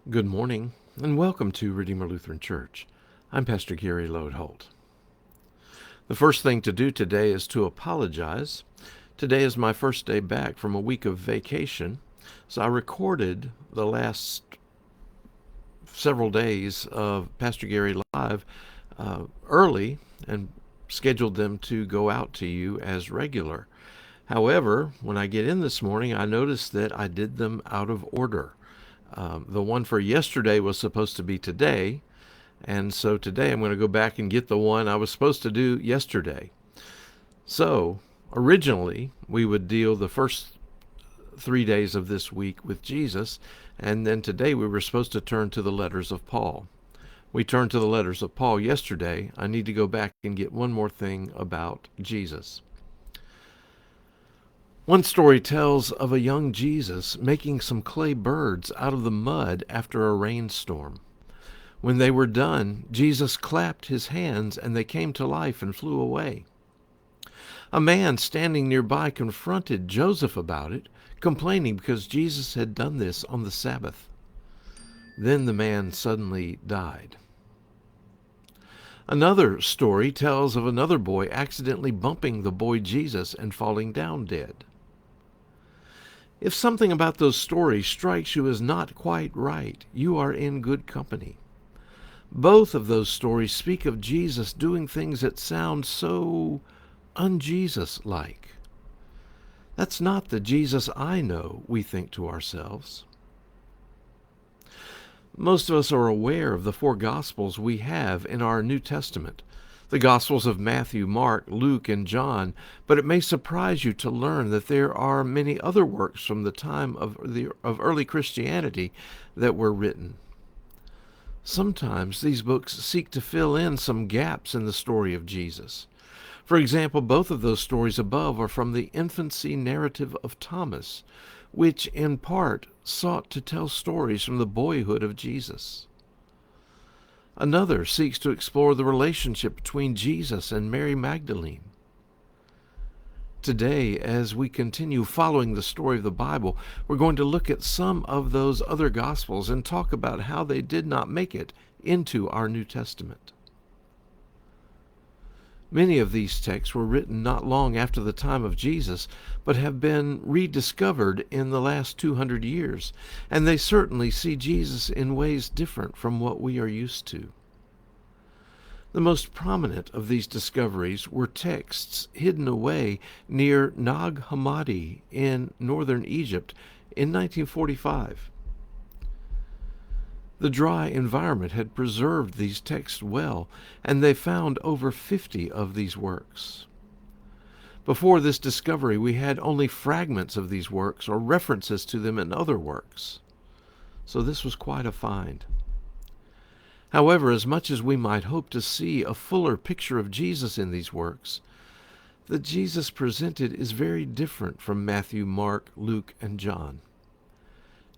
Good morning, and welcome to Redeemer Lutheran Church. I'm Pastor Gary Lodeholt. The first thing to do today is to apologize. Today is my first day back from a week of vacation, so I recorded the last several days of Pastor Gary Live early and scheduled them to go out to you as regular. However, when I get in this morning, I noticed that I did them out of order. The one for yesterday was supposed to be today, and so today I'm going to go back and get the one I was supposed to do yesterday. So, originally, we would deal the first 3 days of this week with Jesus, and then today we were supposed to turn to the letters of Paul. We turned to the letters of Paul yesterday. I need to go back and get one more thing about Jesus. One story tells of a young Jesus making some clay birds out of the mud after a rainstorm. When they were done, Jesus clapped his hands and they came to life and flew away. A man standing nearby confronted Joseph about it, complaining because Jesus had done this on the Sabbath. Then the man suddenly died. Another story tells of another boy accidentally bumping the boy Jesus and falling down dead. If something about those stories strikes you as not quite right, you are in good company. Both of those stories speak of Jesus doing things that sound so un-Jesus-like. That's not the Jesus I know, we think to ourselves. Most of us are aware of the four Gospels we have in our New Testament, the Gospels of Matthew, Mark, Luke, and John, but it may surprise you to learn that there are many other works from the time of early Christianity that were written. Sometimes these books seek to fill in some gaps in the story of Jesus. For example, both of those stories above are from the infancy narrative of Thomas, which in part sought to tell stories from the boyhood of Jesus. Another seeks to explore the relationship between Jesus and Mary Magdalene. Today, as we continue following the story of the Bible, we're going to look at some of those other Gospels and talk about how they did not make it into our New Testament. Many of these texts were written not long after the time of Jesus, but have been rediscovered in the last 200 years, and they certainly see Jesus in ways different from what we are used to. The most prominent of these discoveries were texts hidden away near Nag Hammadi in northern Egypt in 1945. The dry environment had preserved these texts well, and they found over 50 of these works. Before this discovery, we had only fragments of these works or references to them in other works. So this was quite a find. However, as much as we might hope to see a fuller picture of Jesus in these works, the Jesus presented is very different from Matthew, Mark, Luke, and John.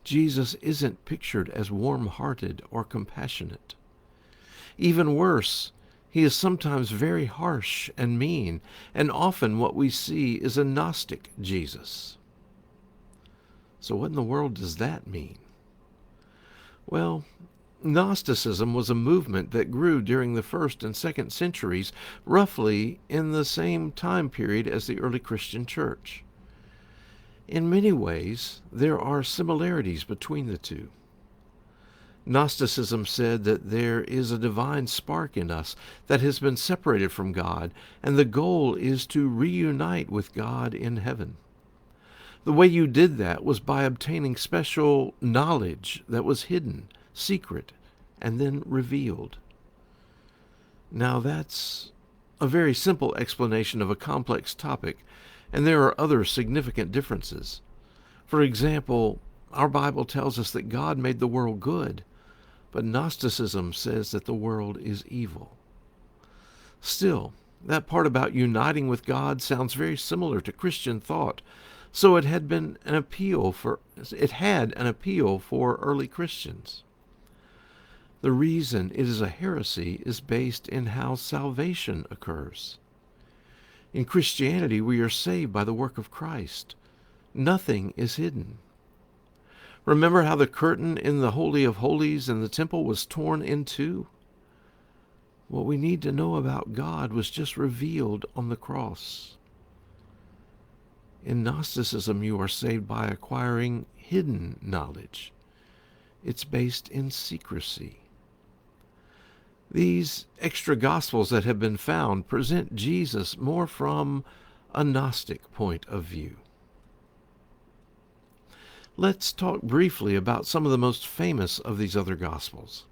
Jesus isn't pictured as warm-hearted or compassionate. Even worse, he is sometimes very harsh and mean, and often what we see is a Gnostic Jesus. So what in the world does that mean? Well, Gnosticism was a movement that grew during the 1st and 2nd centuries, roughly in the same time period as the early Christian church. In many ways, there are similarities between the two. Gnosticism said that there is a divine spark in us that has been separated from God, and the goal is to reunite with God in heaven. The way you did that was by obtaining special knowledge that was hidden, secret, and then revealed. Now that's a very simple explanation of a complex topic, and there are other significant differences. For example, our Bible tells us that God made the world good, but Gnosticism says that the world is evil. Still, that part about uniting with God sounds very similar to Christian thought, so it had an appeal for early Christians. The reason it is a heresy is based in how salvation occurs. In Christianity, we are saved by the work of Christ. Nothing is hidden. Remember how the curtain in the Holy of Holies in the temple was torn in two? What we need to know about God was just revealed on the cross. In Gnosticism, you are saved by acquiring hidden knowledge. It's based in secrecy. These extra gospels that have been found present Jesus more from a Gnostic point of view. Let's talk briefly about some of the most famous of these other gospels.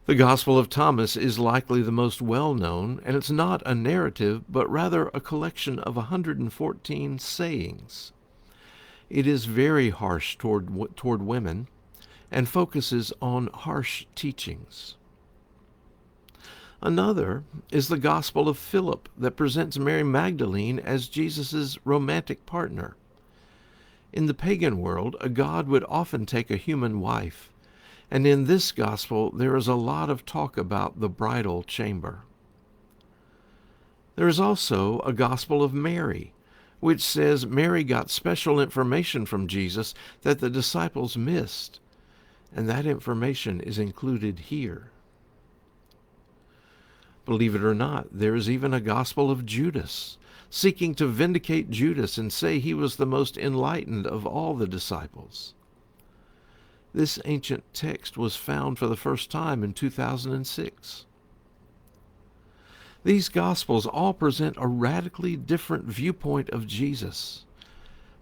The Gospel of Thomas is likely the most well-known, and it's not a narrative, but rather a collection of 114 sayings. It is very harsh toward women and focuses on harsh teachings. Another is the Gospel of Philip that presents Mary Magdalene as Jesus' romantic partner. In the pagan world, a god would often take a human wife, and in this gospel there is a lot of talk about the bridal chamber. There is also a Gospel of Mary, which says Mary got special information from Jesus that the disciples missed, and that information is included here. Believe it or not, there is even a Gospel of Judas, seeking to vindicate Judas and say he was the most enlightened of all the disciples. This ancient text was found for the first time in 2006. These Gospels all present a radically different viewpoint of Jesus,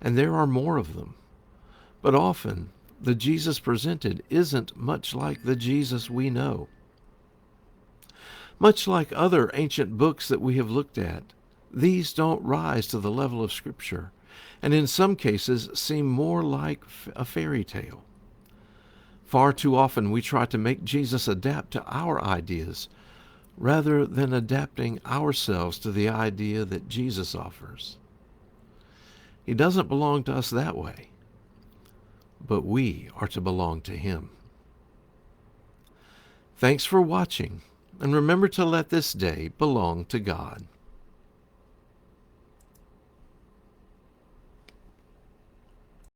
and there are more of them. But often, the Jesus presented isn't much like the Jesus we know. Much like other ancient books that we have looked at, these don't rise to the level of Scripture, and in some cases seem more like a fairy tale. Far too often we try to make Jesus adapt to our ideas, rather than adapting ourselves to the idea that Jesus offers. He doesn't belong to us that way, but we are to belong to Him. Thanks for watching, and remember to let this day belong to God.